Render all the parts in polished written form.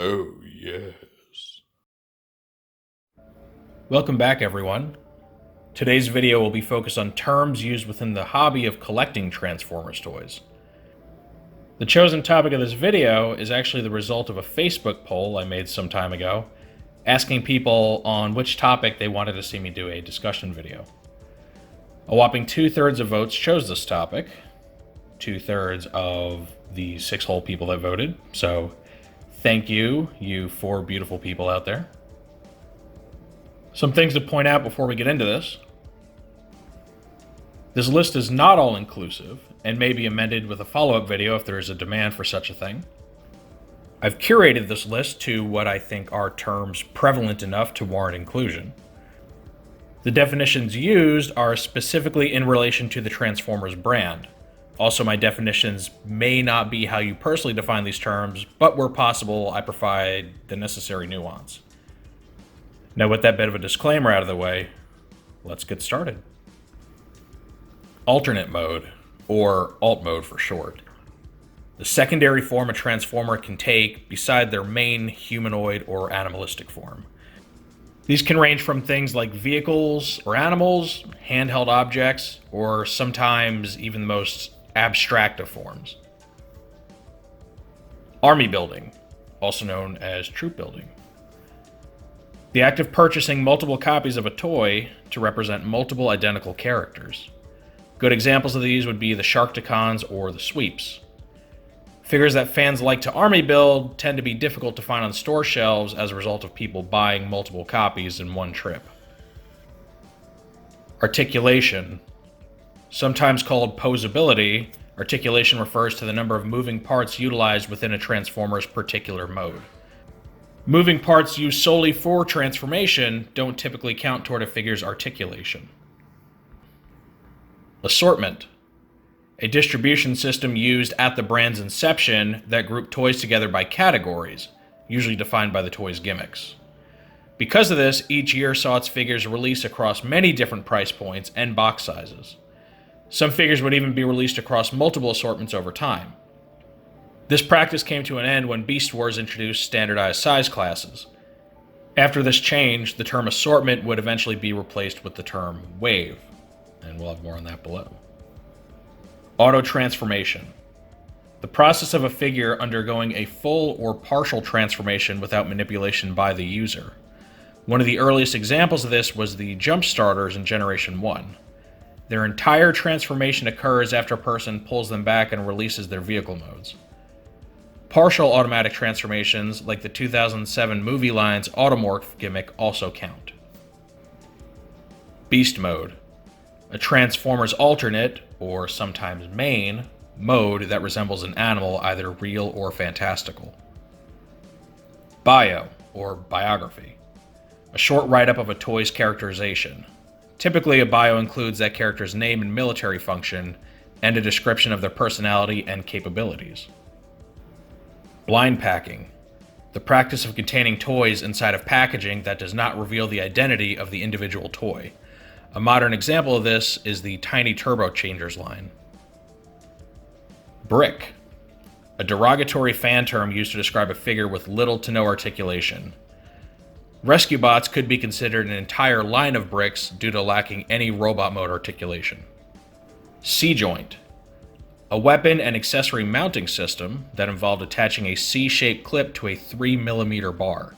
Oh, yes. Welcome back, everyone. Today's video will be focused on terms used within the hobby of collecting Transformers toys. The chosen topic of this video is actually the result of a Facebook poll I made some time ago, asking people on which topic they wanted to see me do a discussion video. A whopping 2/3 of votes chose this topic, 2/3 of the 6 whole people that voted, so thank you, you 4 beautiful people out there. Some things to point out before we get into this. This list is not all-inclusive, and may be amended with a follow-up video if there is a demand for such a thing. I've curated this list to what I think are terms prevalent enough to warrant inclusion. The definitions used are specifically in relation to the Transformers brand. Also, my definitions may not be how you personally define these terms, but where possible, I provide the necessary nuance. Now, with that bit of a disclaimer out of the way, let's get started. Alternate mode, or alt mode for short. The secondary form a Transformer can take beside their main humanoid or animalistic form. These can range from things like vehicles or animals, handheld objects, or sometimes even the most abstract of forms. Army building, also known as troop building. The act of purchasing multiple copies of a toy to represent multiple identical characters. Good examples of these would be the Sharkticons or the Sweeps. Figures that fans like to army build tend to be difficult to find on store shelves as a result of people buying multiple copies in one trip. Articulation. Sometimes called posability, articulation refers to the number of moving parts utilized within a Transformer's particular mode. Moving parts used solely for transformation don't typically count toward a figure's articulation. Assortment. A distribution system used at the brand's inception that grouped toys together by categories, usually defined by the toy's gimmicks. Because of this, each year saw its figures released across many different price points and box sizes. Some figures would even be released across multiple assortments over time. This practice came to an end when Beast Wars introduced standardized size classes. After this change, the term assortment would eventually be replaced with the term wave, and we'll have more on that below. Autotransformation. The process of a figure undergoing a full or partial transformation without manipulation by the user. One of the earliest examples of this was the Jump Starters in Generation 1. Their entire transformation occurs after a person pulls them back and releases their vehicle modes. Partial automatic transformations, like the 2007 movie line's Automorph gimmick, also count. Beast Mode. A Transformer's alternate, or sometimes main, mode that resembles an animal, either real or fantastical. Bio, or biography. A short write-up of a toy's characterization. Typically, a bio includes that character's name and military function, and a description of their personality and capabilities. Blindpacking. The practice of containing toys inside of packaging that does not reveal the identity of the individual toy. A modern example of this is the Tiny Turbo Changers line. Brick. A derogatory fan term used to describe a figure with little to no articulation. Rescue bots could be considered an entire line of bricks due to lacking any robot mode articulation. C-joint. A weapon and accessory mounting system that involved attaching a C-shaped clip to a 3mm bar.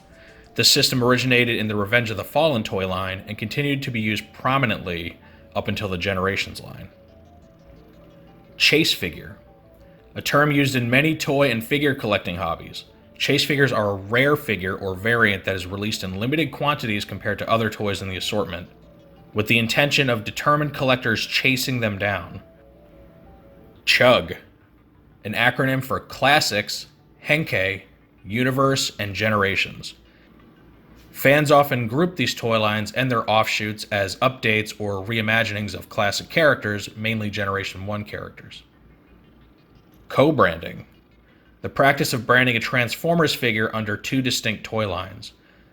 The system originated in the Revenge of the Fallen toy line and continued to be used prominently up until the Generations line. Chase figure. A term used in many toy and figure collecting hobbies. Chase figures are a rare figure or variant that is released in limited quantities compared to other toys in the assortment, with the intention of determined collectors chasing them down. Chug. An acronym for Classics, Henkei, Universe, and Generations. Fans often group these toy lines and their offshoots as updates or reimaginings of classic characters, mainly Generation 1 characters. Co-branding. The practice of branding a Transformers figure under 2 distinct toy lines.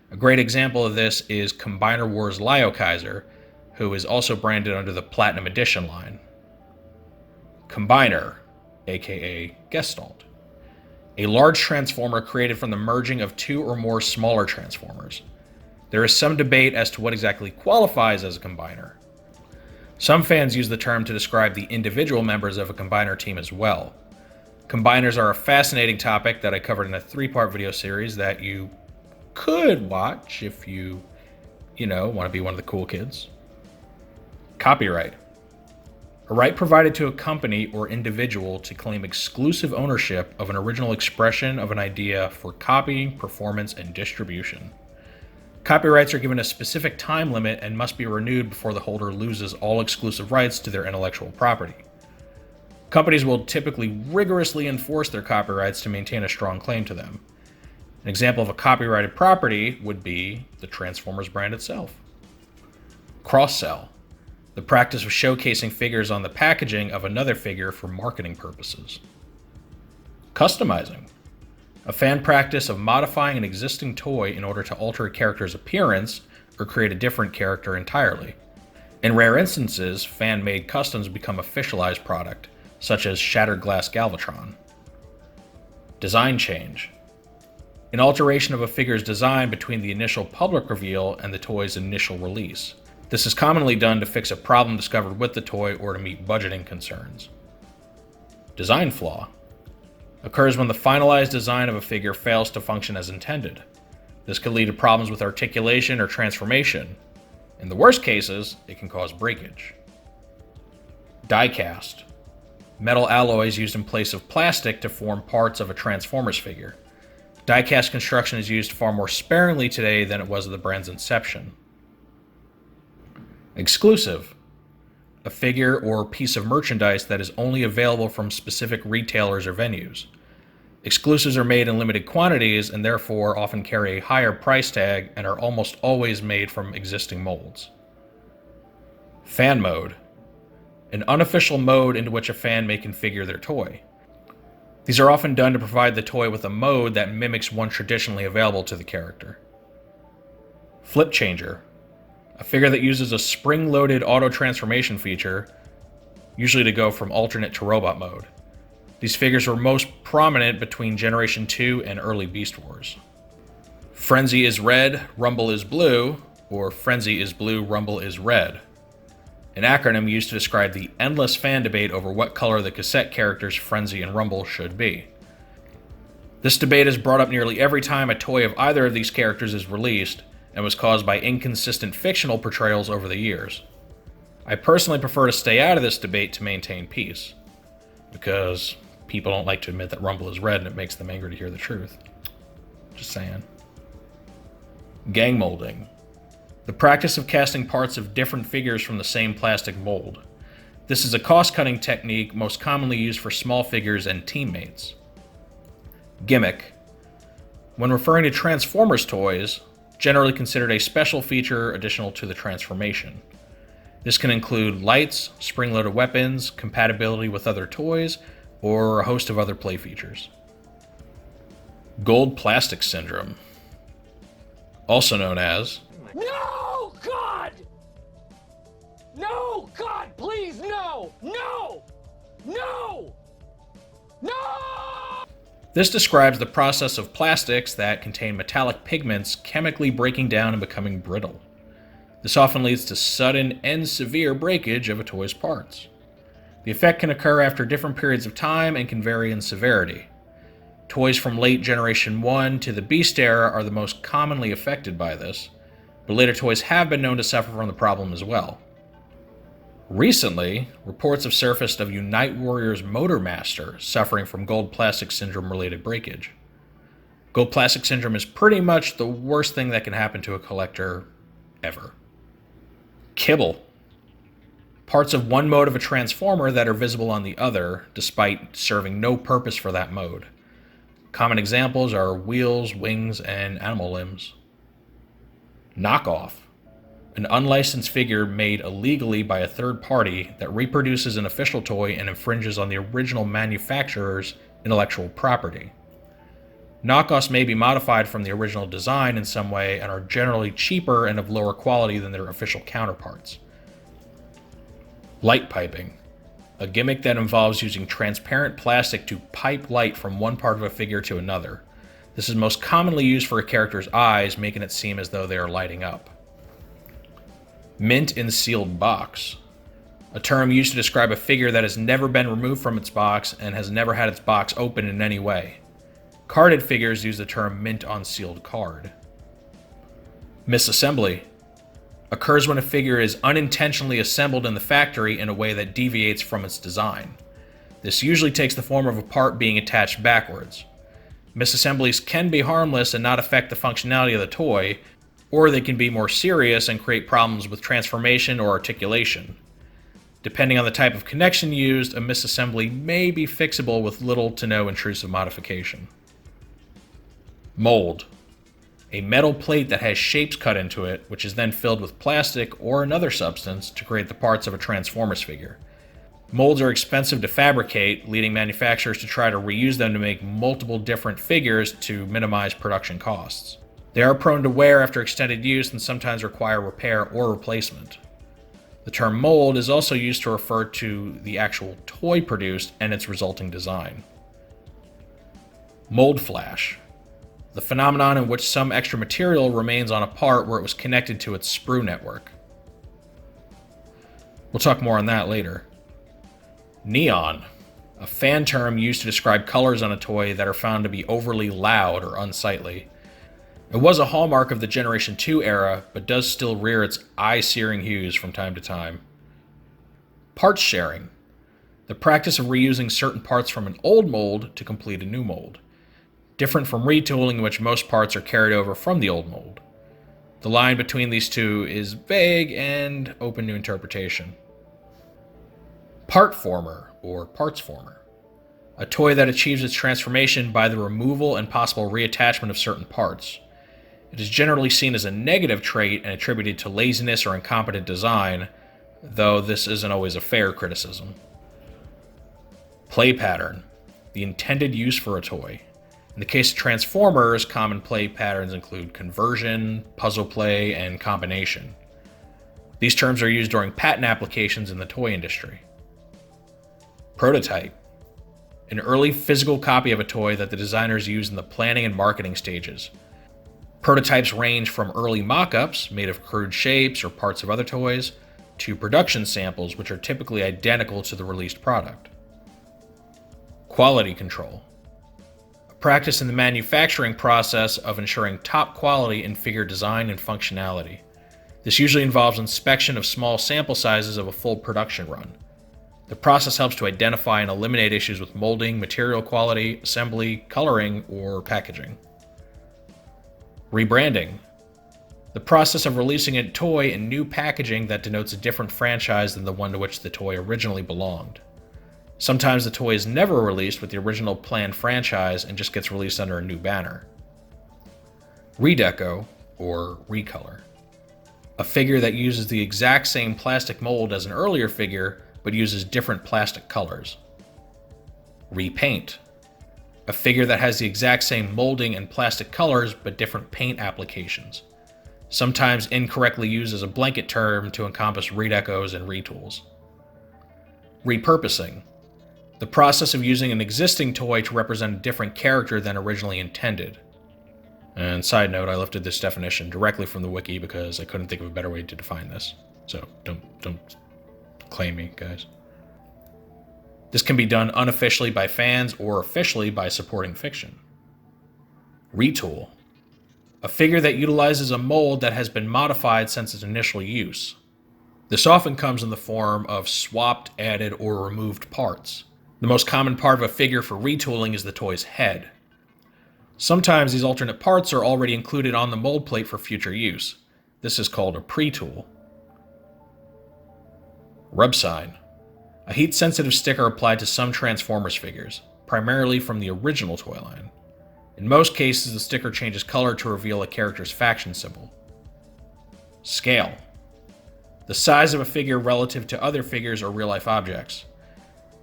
A great example of this is Combiner Wars Lio Kaiser, who is also branded under the Platinum Edition line. Combiner, aka Gestalt. a large transformer created from the merging of two or more smaller transformers. There is some debate as to what exactly qualifies as a combiner. Some fans use the term to describe the individual members of a combiner team as well. Combiners are a fascinating topic that I covered in a 3-part video series that you could watch if you want to be one of the cool kids. Copyright. A right provided to a company or individual to claim exclusive ownership of an original expression of an idea for copying, performance, and distribution. Copyrights are given a specific time limit and must be renewed before the holder loses all exclusive rights to their intellectual property. Companies will typically rigorously enforce their copyrights to maintain a strong claim to them. An example of a copyrighted property would be the Transformers brand itself. Cross-sell. The practice of showcasing figures on the packaging of another figure for marketing purposes. Customizing. A fan practice of modifying an existing toy in order to alter a character's appearance or create a different character entirely. In rare instances, fan-made customs become a officialized product, such as Shattered Glass Galvatron. Design change. An alteration of a figure's design between the initial public reveal and the toy's initial release. This is commonly done to fix a problem discovered with the toy or to meet budgeting concerns. Design flaw occurs when the finalized design of a figure fails to function as intended. This could lead to problems with articulation or transformation. In the worst cases, it can cause breakage. Die cast. Metal alloys used in place of plastic to form parts of a Transformers figure. Die-cast construction is used far more sparingly today than it was at the brand's inception. Exclusive. A figure or piece of merchandise that is only available from specific retailers or venues. Exclusives are made in limited quantities and therefore often carry a higher price tag and are almost always made from existing molds. Fan mode. An unofficial mode into which a fan may configure their toy. These are often done to provide the toy with a mode that mimics one traditionally available to the character. Flipchanger. A figure that uses a spring-loaded auto-transformation feature, usually to go from alternate to robot mode. These figures were most prominent between Generation 2 and early Beast Wars. Frenzy is red, Rumble is blue, or Frenzy is blue, Rumble is red. An acronym used to describe the endless fan debate over what color the cassette characters Frenzy and Rumble should be. This debate is brought up nearly every time a toy of either of these characters is released, and was caused by inconsistent fictional portrayals over the years. I personally prefer to stay out of this debate to maintain peace, because people don't like to admit that Rumble is red and it makes them angry to hear the truth. Just saying. Gang molding. The practice of casting parts of different figures from the same plastic mold. This is a cost-cutting technique most commonly used for small figures and teammates. Gimmick. When referring to Transformers toys, generally considered a special feature additional to the transformation. This can include lights, spring-loaded weapons, compatibility with other toys, or a host of other play features. Gold plastic syndrome. Also known as... No, God! No, God, please, no! No! No! No! This describes the process of plastics that contain metallic pigments chemically breaking down and becoming brittle. This often leads to sudden and severe breakage of a toy's parts. The effect can occur after different periods of time and can vary in severity. Toys from late Generation 1 to the Beast era are the most commonly affected by this, but later toys have been known to suffer from the problem as well. Recently, reports have surfaced of Unite Warrior's Motormaster suffering from gold plastic syndrome-related breakage. Gold plastic syndrome is pretty much the worst thing that can happen to a collector ever. Kibble. Parts of one mode of a Transformer that are visible on the other, despite serving no purpose for that mode. Common examples are wheels, wings, and animal limbs. Knockoff. An unlicensed figure made illegally by a third party that reproduces an official toy and infringes on the original manufacturer's intellectual property. Knockoffs may be modified from the original design in some way and are generally cheaper and of lower quality than their official counterparts. Light piping. a gimmick that involves using transparent plastic to pipe light from one part of a figure to another. This is most commonly used for a character's eyes, making it seem as though they are lighting up. Mint in sealed box. A term used to describe a figure that has never been removed from its box and has never had its box open in any way. Carded figures use the term mint on sealed card. Misassembly occurs when a figure is unintentionally assembled in the factory in a way that deviates from its design. This usually takes the form of a part being attached backwards. Misassemblies can be harmless and not affect the functionality of the toy, or they can be more serious and create problems with transformation or articulation. Depending on the type of connection used, a misassembly may be fixable with little to no intrusive modification. Mold. A metal plate that has shapes cut into it, which is then filled with plastic or another substance to create the parts of a Transformers figure. Molds are expensive to fabricate, leading manufacturers to try to reuse them to make multiple different figures to minimize production costs. They are prone to wear after extended use and sometimes require repair or replacement. The term mold is also used to refer to the actual toy produced and its resulting design. Mold flash. The phenomenon in which some extra material remains on a part where it was connected to its sprue network. We'll talk more on that later. Neon. A fan term used to describe colors on a toy that are found to be overly loud or unsightly. It was a hallmark of the Generation 2 era, but does still rear its eye-searing hues from time to time. Parts sharing. The practice of reusing certain parts from an old mold to complete a new mold. Different from retooling, in which most parts are carried over from the old mold. The line between these two is vague and open to interpretation. Partformer, or Partsformer. A toy that achieves its transformation by the removal and possible reattachment of certain parts. It is generally seen as a negative trait and attributed to laziness or incompetent design, though this isn't always a fair criticism. Play pattern. The intended use for a toy. In the case of Transformers, common play patterns include conversion, puzzle play, and combination. These terms are used during patent applications in the toy industry. Prototype. An early physical copy of a toy that the designers use in the planning and marketing stages. Prototypes range from early mock-ups, made of crude shapes or parts of other toys, to production samples, which are typically identical to the released product. Quality control. A practice in the manufacturing process of ensuring top quality in figure design and functionality. This usually involves inspection of small sample sizes of a full production run. The process helps to identify and eliminate issues with molding, material quality, assembly, coloring, or packaging. Rebranding. The process of releasing a toy in new packaging that denotes a different franchise than the one to which the toy originally belonged. Sometimes the toy is never released with the original planned franchise and just gets released under a new banner. Redeco, or Recolor. A figure that uses the exact same plastic mold as an earlier figure, but uses different plastic colors. Repaint. A figure that has the exact same molding and plastic colors, but different paint applications. Sometimes incorrectly used as a blanket term to encompass redecos and retools. Repurposing. The process of using an existing toy to represent a different character than originally intended. And side note, I lifted this definition directly from the wiki because I couldn't think of a better way to define this. So don't claim me, guys. This can be done unofficially by fans or officially by supporting fiction. Retool. A figure that utilizes a mold that has been modified since its initial use. This often comes in the form of swapped, added, or removed parts. The most common part of a figure for retooling is the toy's head. Sometimes these alternate parts are already included on the mold plate for future use. This is called a pre-tool. Rub sign. A heat-sensitive sticker applied to some Transformers figures, primarily from the original toy line. In most cases, the sticker changes color to reveal a character's faction symbol. Scale. The size of a figure relative to other figures or real-life objects.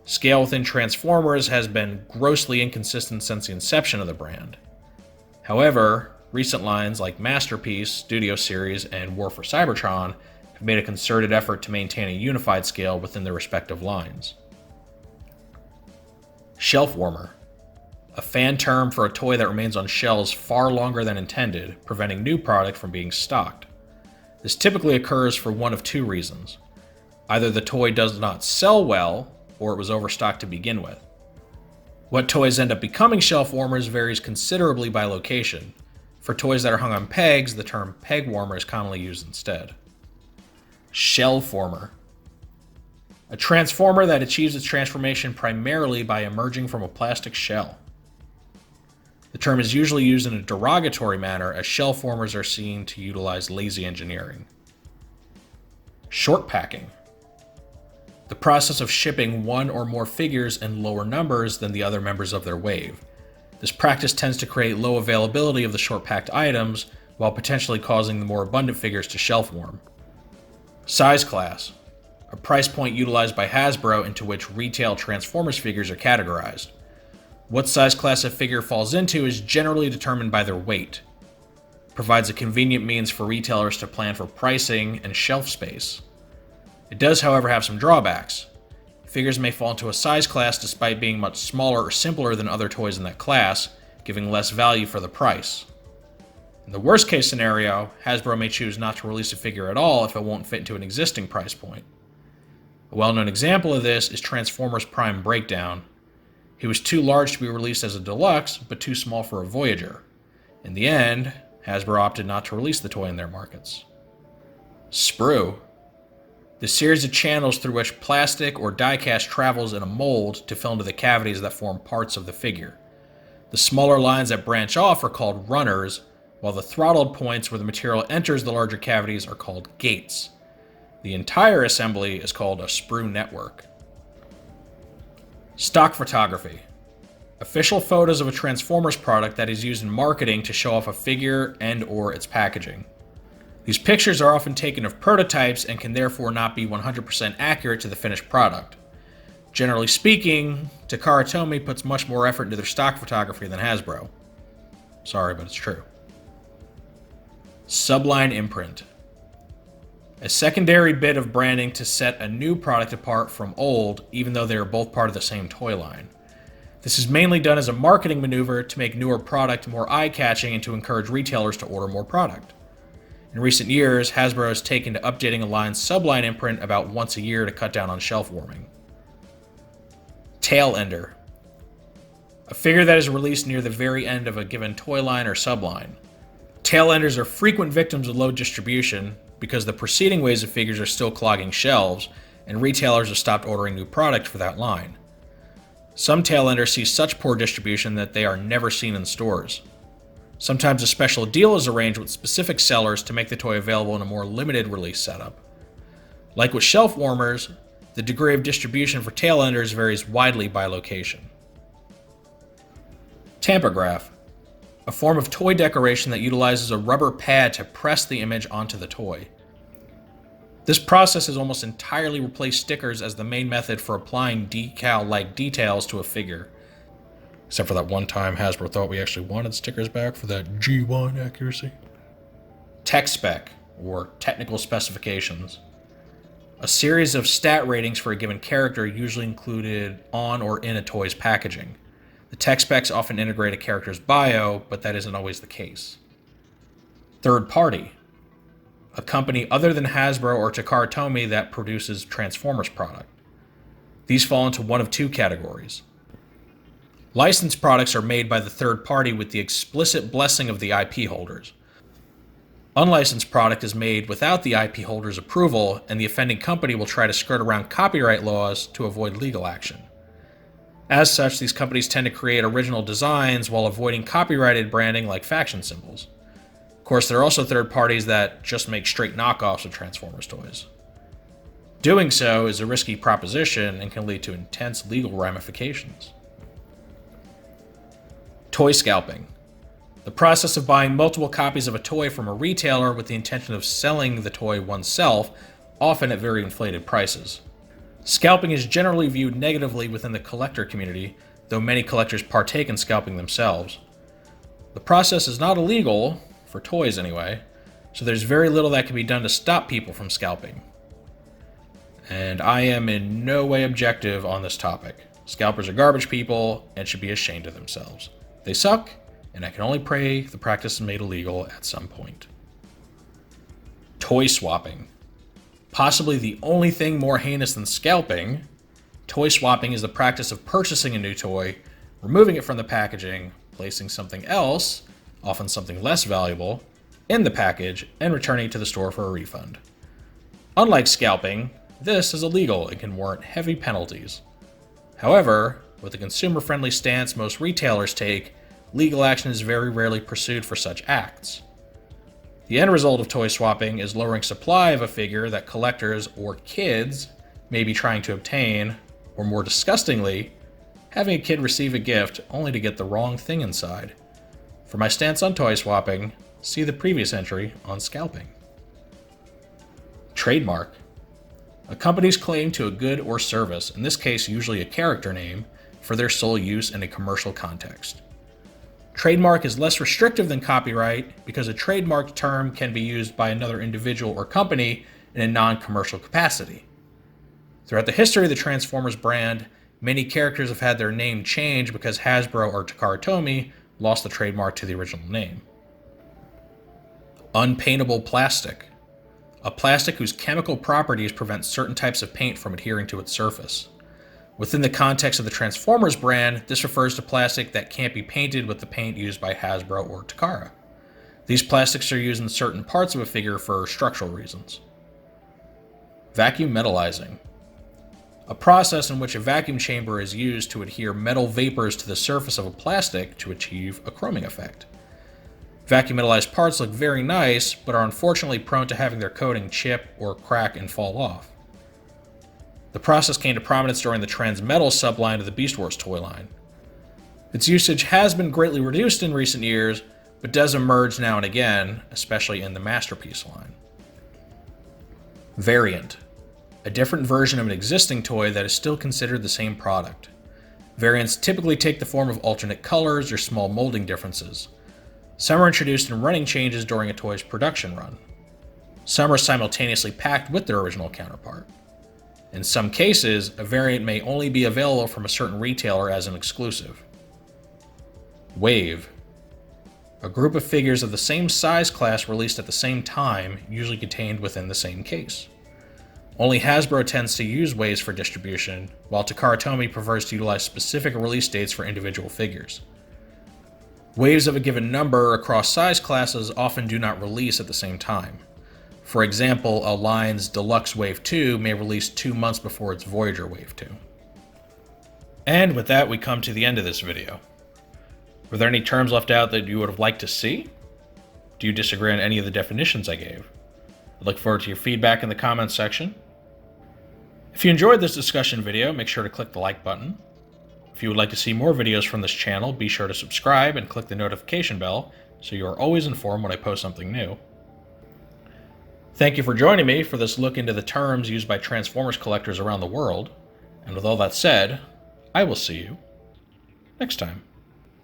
Scale within Transformers has been grossly inconsistent since the inception of the brand. However, recent lines like Masterpiece, Studio Series, and War for Cybertron have made a concerted effort to maintain a unified scale within their respective lines. Shelfwarmer, a fan term for a toy that remains on shelves far longer than intended, preventing new product from being stocked. This typically occurs for one of two reasons. Either the toy does not sell well, or it was overstocked to begin with. What toys end up becoming shelf warmers varies considerably by location. For toys that are hung on pegs, the term Pegwarmer is commonly used instead. Shellformer, a transformer that achieves its transformation primarily by emerging from a plastic shell. The term is usually used in a derogatory manner, as shellformers are seen to utilize lazy engineering. Shortpacking, the process of shipping one or more figures in lower numbers than the other members of their wave. This practice tends to create low availability of the short-packed items, while potentially causing the more abundant figures to shelf warm. Size class, a price point utilized by Hasbro into which retail Transformers figures are categorized. What size class a figure falls into is generally determined by their weight. It provides a convenient means for retailers to plan for pricing and shelf space. It does, however, have some drawbacks. Figures may fall into a size class despite being much smaller or simpler than other toys in that class, giving less value for the price. In the worst case scenario, Hasbro may choose not to release a figure at all if it won't fit into an existing price point. A well-known example of this is Transformers Prime Breakdown. He was too large to be released as a deluxe, but too small for a Voyager. In the end, Hasbro opted not to release the toy in their markets. Sprue, the series of channels through which plastic or die-cast travels in a mold to fill into the cavities that form parts of the figure. The smaller lines that branch off are called runners, while the throttled points where the material enters the larger cavities are called gates. The entire assembly is called a sprue network. Stock photography, official photos of a Transformers product that is used in marketing to show off a figure and/or its packaging. These pictures are often taken of prototypes and can therefore not be 100% accurate to the finished product. Generally speaking, Takara Tomy puts much more effort into their stock photography than Hasbro. Sorry, but it's true. Subline Imprint, a secondary bit of branding to set a new product apart from old, even though they are both part of the same toy line. This is mainly done as a marketing maneuver to make newer product more eye-catching and to encourage retailers to order more product. In recent years, Hasbro has taken to updating a line's Subline Imprint about once a year to cut down on shelf warming. Cail-Ender, a figure that is released near the very end of a given toy line or subline. Cail-Enders are frequent victims of low distribution because the preceding waves of figures are still clogging shelves, and retailers have stopped ordering new product for that line. Some Cail-Enders see such poor distribution that they are never seen in stores. Sometimes a special deal is arranged with specific sellers to make the toy available in a more limited release setup. Like with shelf warmers, the degree of distribution for Cail-Enders varies widely by location. Campograph, a form of toy decoration that utilizes a rubber pad to press the image onto the toy. This process has almost entirely replaced stickers as the main method for applying decal-like details to a figure. Except for that one time Hasbro thought we actually wanted stickers back for that G1 accuracy. Tech Spec, or technical specifications. A series of stat ratings for a given character usually included on or in a toy's packaging. The tech specs often integrate a character's bio, but that isn't always the case. Third party, a company other than Hasbro or Takara Tomy that produces Transformers product. These fall into one of two categories. Licensed products are made by the third party with the explicit blessing of the IP holders. Unlicensed product is made without the IP holder's approval, and the offending company will try to skirt around copyright laws to avoid legal action. As such, these companies tend to create original designs while avoiding copyrighted branding like faction symbols. Of course, there are also third parties that just make straight knockoffs of Transformers toys. Doing so is a risky proposition and can lead to intense legal ramifications. Toy scalping, the process of buying multiple copies of a toy from a retailer with the intention of selling the toy oneself, often at very inflated prices. Scalping is generally viewed negatively within the collector community, though many collectors partake in scalping themselves. The process is not illegal, for toys anyway, so there's very little that can be done to stop people from scalping. And I am in no way objective on this topic, Scalpers are garbage people and should be ashamed of themselves. They suck, and I can only pray the practice is made illegal at some point. Toy swapping. Possibly the only thing more heinous than scalping, toy swapping is the practice of purchasing a new toy, removing it from the packaging, placing something else, often something less valuable, in the package, and returning it to the store for a refund. Unlike scalping, this is illegal and can warrant heavy penalties. However, with the consumer-friendly stance most retailers take, legal action is very rarely pursued for such acts. The end result of toy swapping is lowering supply of a figure that collectors or kids may be trying to obtain, or more disgustingly, having a kid receive a gift only to get the wrong thing inside. For my stance on toy swapping, see the previous entry on scalping. Trademark. A company's claim to a good or service, in this case usually a character name, for their sole use in a commercial context. Trademark is less restrictive than copyright because a trademarked term can be used by another individual or company in a non-commercial capacity. Throughout the history of the Transformers brand, many characters have had their name changed because Hasbro or Takara Tomy lost the trademark to the original name. Unpaintable plastic. A plastic whose chemical properties prevent certain types of paint from adhering to its surface. Within the context of the Transformers brand, this refers to plastic that can't be painted with the paint used by Hasbro or Takara. These plastics are used in certain parts of a figure for structural reasons. Vacuum metallizing. A process in which a vacuum chamber is used to adhere metal vapors to the surface of a plastic to achieve a chroming effect. Vacuum metallized parts look very nice, but are unfortunately prone to having their coating chip or crack and fall off. The process came to prominence during the Transmetal subline of the Beast Wars toy line. Its usage has been greatly reduced in recent years, but does emerge now and again, especially in the Masterpiece line. Variant. A different version of an existing toy that is still considered the same product. Variants typically take the form of alternate colors or small molding differences. Some are introduced in running changes during a toy's production run. Some are simultaneously packed with their original counterpart. In some cases, a variant may only be available from a certain retailer as an exclusive. Wave. A group of figures of the same size class released at the same time, usually contained within the same case. Only Hasbro tends to use waves for distribution, while Takara Tomy prefers to utilize specific release dates for individual figures. Waves of a given number across size classes often do not release at the same time. For example, a line's Deluxe Wave 2 may release 2 months before its Voyager Wave 2. And with that, we come to the end of this video. Were there any terms left out that you would have liked to see? Do you disagree on any of the definitions I gave? I look forward to your feedback in the comments section. If you enjoyed this discussion video, make sure to click the like button. If you would like to see more videos from this channel, be sure to subscribe and click the notification bell so you are always informed when I post something new. Thank you for joining me for this look into the terms used by Transformers collectors around the world, and with all that said, I will see you next time.